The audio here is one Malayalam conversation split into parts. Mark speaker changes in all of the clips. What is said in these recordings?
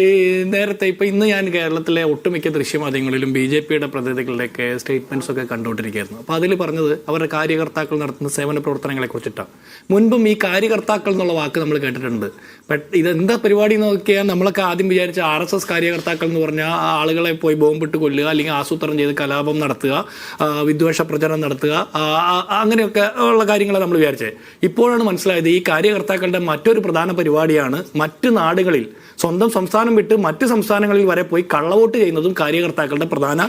Speaker 1: ഈ നേരത്തെ ഇപ്പം ഇന്ന് ഞാൻ കേരളത്തിലെ ഒട്ടുമിക്ക ദൃശ്യമാധ്യമങ്ങളിലും BJP-യുടെ പ്രതിനിധികളുടെയൊക്കെ സ്റ്റേറ്റ്മെൻറ്റ്സ് ഒക്കെ കണ്ടുകൊണ്ടിരിക്കുകയായിരുന്നു. അപ്പോൾ അതിൽ പറഞ്ഞത് അവരുടെ കാര്യകർത്താക്കൾ നടത്തുന്ന സേവന പ്രവർത്തനങ്ങളെ കുറിച്ചിട്ടാണ്. മുൻപും ഈ കാര്യകർത്താക്കൾ എന്നുള്ള വാക്ക് നമ്മൾ കേട്ടിട്ടുണ്ട്. ഇതെന്താ പരിപാടി നോക്കിയാൽ നമ്മളൊക്കെ ആദ്യം വിചാരിച്ച RSS കാര്യകർത്താക്കൾ എന്ന് പറഞ്ഞാൽ ആളുകളെ പോയി ബോംബിട്ട് കൊല്ലുക, അല്ലെങ്കിൽ ആസൂത്രണം ചെയ്ത് കലാപം നടത്തുക, വിദ്വേഷ പ്രചരണം നടത്തുക, അങ്ങനെയൊക്കെ ഉള്ള കാര്യങ്ങളാണ് നമ്മൾ വിചാരിച്ചത്. ഇപ്പോഴാണ് മനസ്സിലായത് ഈ കാര്യകർത്താക്കളുടെ മറ്റൊരു പ്രധാന പരിപാടിയാണ് മറ്റ് നാടുകളിൽ സ്വന്തം സംസ്ഥാനം വിട്ട് മറ്റ് സംസ്ഥാനങ്ങളിൽ വരെ പോയി കള്ളവോട്ട് ചെയ്യുന്നതും കാര്യകർത്താക്കളുടെ പ്രധാന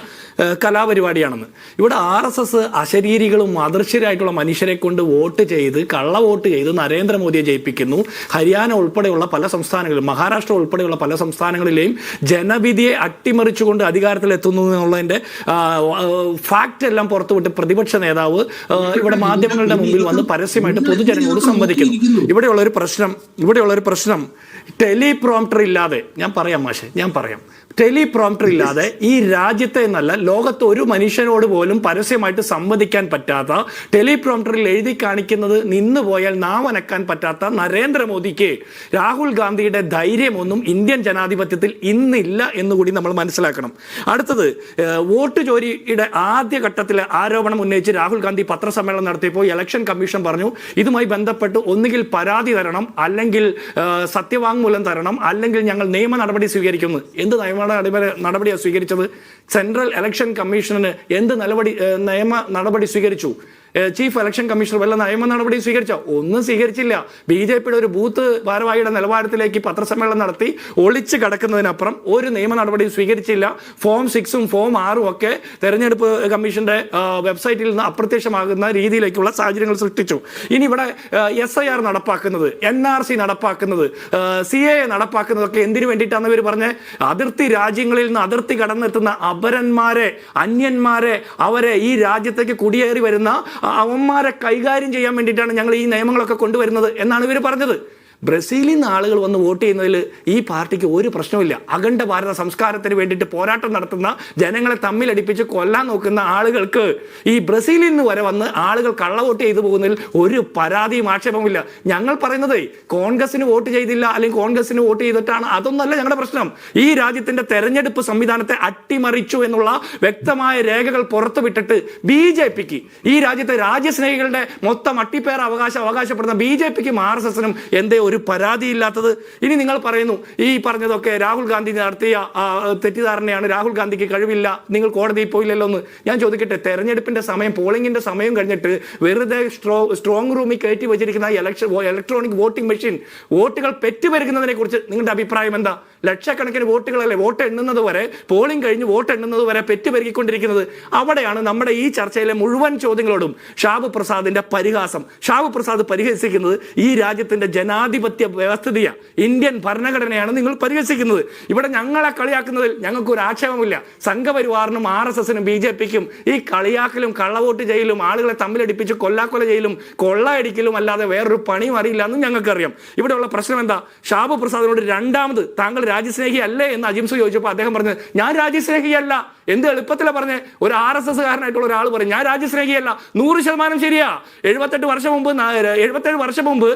Speaker 1: കലാപരിപാടിയാണെന്ന്. ഇവിടെ RSS അശരീരികളും അദൃശ്യരായിട്ടുള്ള മനുഷ്യരെ കൊണ്ട് വോട്ട് ചെയ്ത് കള്ളവോട്ട് ചെയ്ത് നരേന്ദ്രമോദിയെ ജയിപ്പിക്കുന്നു. ഹരിയാന ഉൾപ്പെടെയുള്ള പല സംസ്ഥാനങ്ങളിലും, മഹാരാഷ്ട്ര ഉൾപ്പെടെയുള്ള പല സംസ്ഥാനങ്ങളിലെയും ജനവിധിയെ അട്ടിമറിച്ചുകൊണ്ട് അധികാരത്തിലെത്തുന്നു എന്നുള്ളതിൻ്റെ ഫാക്റ്റ് എല്ലാം പുറത്തുവിട്ട് പ്രതിപക്ഷ നേതാവ് ഇവിടെ മാധ്യമങ്ങളുടെ മുമ്പിൽ വന്ന് പരസ്യമായിട്ട് പൊതുജനങ്ങളോട് സംവദിക്കുന്നു. ഇവിടെയുള്ളൊരു പ്രശ്നം ടെലിപ്രോംപ്റ്റർ ഇല്ലാതെ, ഞാൻ പറയാം ടെലിപ്രോംപ്റ്റർ ഇല്ലാതെ ഈ രാജ്യത്തെ എന്നല്ല ലോകത്ത് ഒരു മനുഷ്യനോട് പോലും പരസ്യമായിട്ട് സംവദിക്കാൻ പറ്റാത്ത, ടെലിപ്രോംപ്റ്ററിൽ എഴുതി കാണിക്കുന്നത് നിന്ന് പോയാൽ നാവനക്കാൻ പറ്റാത്ത നരേന്ദ്രമോദിക്ക് രാഹുൽ ഗാന്ധിയുടെ ധൈര്യമൊന്നും ഇന്ത്യൻ ജനാധിപത്യത്തിൽ ഇന്നില്ല എന്നുകൂടി നമ്മൾ മനസ്സിലാക്കണം. അടുത്തത്, വോട്ട് ചോരിയുടെ ആദ്യഘട്ടത്തിലെ ആരോപണം ഉന്നയിച്ച് രാഹുൽ ഗാന്ധി പത്രസമ്മേളനം നടത്തിയപ്പോൾ ഇലക്ഷൻ കമ്മീഷൻ പറഞ്ഞു ഇതുമായി ബന്ധപ്പെട്ട് ഒന്നുകിൽ പരാതി തരണം, അല്ലെങ്കിൽ സത്യവാങ്മൂലം തരണം, അല്ലെങ്കിൽ ഞങ്ങൾ നിയമ നടപടി സ്വീകരിക്കുന്നു. എന്ത് നടപടിയാണ് സ്വീകരിച്ചത്? സെൻട്രൽ ഇലക്ഷൻ കമ്മീഷന് എന്ത് നിയമ നടപടി സ്വീകരിച്ചു? ചീഫ് ഇലക്ഷൻ കമ്മീഷണർ വല്ല നിയമ നടപടി സ്വീകരിച്ചോ? ഒന്നും സ്വീകരിച്ചില്ല. BJP-യുടെ ഒരു ബൂത്ത് ഭാരവാഹിയുടെ നിലവാരത്തിലേക്ക് പത്രസമ്മേളനം നടത്തി ഒളിച്ചു കിടക്കുന്നതിനപ്പുറം ഒരു നിയമ നടപടി സ്വീകരിച്ചില്ല. ഫോം 6ഉം ഫോം 6ഉം ഒക്കെ തെരഞ്ഞെടുപ്പ് കമ്മീഷന്റെ വെബ്സൈറ്റിൽ നിന്ന് അപ്രത്യക്ഷമാകുന്ന രീതിയിലേക്കുള്ള സാഹചര്യങ്ങൾ സൃഷ്ടിച്ചു. ഇനി ഇവിടെ SIR നടപ്പാക്കുന്നത്, NRC നടപ്പാക്കുന്നത്, CAA നടപ്പാക്കുന്നതൊക്കെ എന്തിനു വേണ്ടിയിട്ടാണ് ഇവർ പറഞ്ഞത്? അതിർത്തി രാജ്യങ്ങളിൽ നിന്ന് അതിർത്തി കടന്നെത്തുന്ന അപരന്മാരെ, അന്യന്മാരെ, അവരെ ഈ രാജ്യത്തേക്ക് കുടിയേറി വരുന്ന അവന്മാരെ കൈകാര്യം ചെയ്യാൻ വേണ്ടിയിട്ടാണ് ഞങ്ങൾ ഈ നിയമങ്ങളൊക്കെ കൊണ്ടുവരുന്നത് എന്നാണ് ഇവർ പറഞ്ഞത്. ബ്രസീലിൽ നിന്ന് ആളുകൾ വന്ന് വോട്ട് ചെയ്യുന്നതിൽ ഈ പാർട്ടിക്ക് ഒരു പ്രശ്നമില്ല. അഖണ്ഡ ഭാരത സംസ്കാരത്തിന് വേണ്ടിയിട്ട് പോരാട്ടം നടത്തുന്ന, ജനങ്ങളെ തമ്മിലടിപ്പിച്ച് കൊല്ലാൻ നോക്കുന്ന ആളുകൾക്ക് ഈ ബ്രസീലിൽ നിന്ന് വരെ വന്ന് ആളുകൾ കള്ളവോട്ട് ചെയ്തു പോകുന്നതിൽ ഒരു പരാതിയും ആക്ഷേപമില്ല. ഞങ്ങൾ പറയുന്നത് കോൺഗ്രസിന് വോട്ട് ചെയ്തില്ല, അല്ലെങ്കിൽ കോൺഗ്രസിന് വോട്ട് ചെയ്തിട്ടാണ്, അതൊന്നല്ല ഞങ്ങളുടെ പ്രശ്നം. ഈ രാജ്യത്തിന്റെ തെരഞ്ഞെടുപ്പ് സംവിധാനത്തെ അട്ടിമറിച്ചു എന്നുള്ള വ്യക്തമായ രേഖകൾ പുറത്തുവിട്ടിട്ട് BJP-ക്ക്, ഈ രാജ്യത്തെ രാജ്യസ്നേഹികളുടെ മൊത്തം അട്ടിപ്പേർ അവകാശപ്പെടുന്ന BJP-ക്കും RSS-നും എന്തേ ഒരു പരാതിയില്ലാത്തത്? ഇനി നിങ്ങൾ പറയുന്നു ഈ പറഞ്ഞതൊക്കെ രാഹുൽ ഗാന്ധി നടത്തിയ തെറ്റിദ്ധാരണയാണ്, രാഹുൽ ഗാന്ധിക്ക് കഴിവില്ല, നിങ്ങൾ കോടതിയിൽ പോയില്ലല്ലോ എന്ന്. ഞാൻ ചോദിക്കട്ടെ, തെരഞ്ഞെടുപ്പിന്റെ സമയം, പോളിംഗിന്റെ സമയം കഴിഞ്ഞിട്ട് വെറുതെ സ്ട്രോങ് റൂമിൽ കയറ്റി വെച്ചിരിക്കുന്ന ഇലക്ട്രോണിക് വോട്ടിംഗ് മെഷീൻ വോട്ടുകൾ പെറ്റുപെരുകുന്നതിനെ കുറിച്ച് നിങ്ങളുടെ അഭിപ്രായം എന്താ? ലക്ഷക്കണക്കിന് വോട്ടുകളല്ലേ വോട്ട് എണ്ണുന്നത് വരെ, പോളിംഗ് കഴിഞ്ഞ് വോട്ട് എണ്ണുന്നത് വരെ പെറ്റുപെരുകിക്കൊണ്ടിരിക്കുന്നത്. അവിടെയാണ് നമ്മുടെ ഈ ചർച്ചയിലെ മുഴുവൻ ചോദ്യങ്ങളോടും ഷാബു പ്രസാദിന്റെ പരിഹാസം. ഷാബു പ്രസാദ് പരിഹസിക്കുന്നത് ഈ രാജ്യത്തിന്റെ ജനാധിപത്യ വ്യവസ്ഥിതിയാണ്, ഇന്ത്യൻ ഭരണഘടനയാണ് നിങ്ങൾ പരിഹസിക്കുന്നത്. ഇവിടെ ഞങ്ങളെ കളിയാക്കുന്നതിൽ ഞങ്ങൾക്കൊരു ആക്ഷേപമില്ല. സംഘപരിവാറിനും RSS-നും BJP-ക്കും ഈ കളിയാക്കലും കള്ളവോട്ട് ചെയ്യലും ആളുകളെ തമ്മിലടിപ്പിച്ച് കൊല്ലാക്കൊല ചെയ്യലും കൊള്ളയടിക്കലും അല്ലാതെ വേറൊരു പണിയും അറിയില്ല എന്ന് ഞങ്ങൾക്കറിയാം. ഇവിടെയുള്ള പ്രശ്നം എന്താ? ഷാബു പ്രസാദിനോട് രണ്ടാമത് താങ്കൾ രാജ്യസ്നേഹി അല്ലേ എന്ന് അജിംസു ചോദിച്ചപ്പോൾ അദ്ദേഹം പറഞ്ഞത് ഞാൻ രാജ്യസ്നേഹിയല്ല. എന്ത് എളുപ്പത്തിലാണ് പറഞ്ഞ് ഒരു RSS-കാരനായിട്ടുള്ള ഒരാൾ പറയും ഞാൻ രാജ്യസ്നേഹിയല്ല. 100% ശരിയാ. 77 വർഷം മുമ്പ്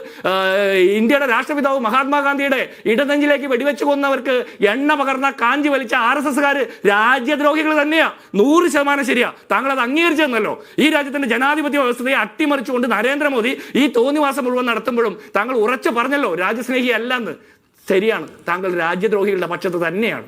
Speaker 1: ഇന്ത്യയുടെ രാഷ്ട്രപിതാവ് മഹാത്മാഗാന്ധിയുടെ ഇടനെഞ്ചിലേക്ക് വെടിവെച്ച് കൊന്നവർക്ക് എണ്ണ പകർന്ന കാഞ്ചി വലിച്ച RSS-കാർ രാജ്യദ്രോഹികൾ തന്നെയാ. 100% ശരിയാ. താങ്കൾ അത് അംഗീകരിച്ചെന്നല്ലോ. ഈ രാജ്യത്തിന്റെ ജനാധിപത്യ വ്യവസ്ഥയെ അട്ടിമറിച്ചുകൊണ്ട് നരേന്ദ്രമോദി ഈ തോന്നിവാസം മുഴുവൻ നടത്തുമ്പോഴും താങ്കൾ ഉറച്ചു പറഞ്ഞല്ലോ രാജ്യസ്നേഹി അല്ലെന്ന്. ശരിയാണ്, താങ്കൾ രാജ്യദ്രോഹികളുടെ പക്ഷത്ത് തന്നെയാണ്.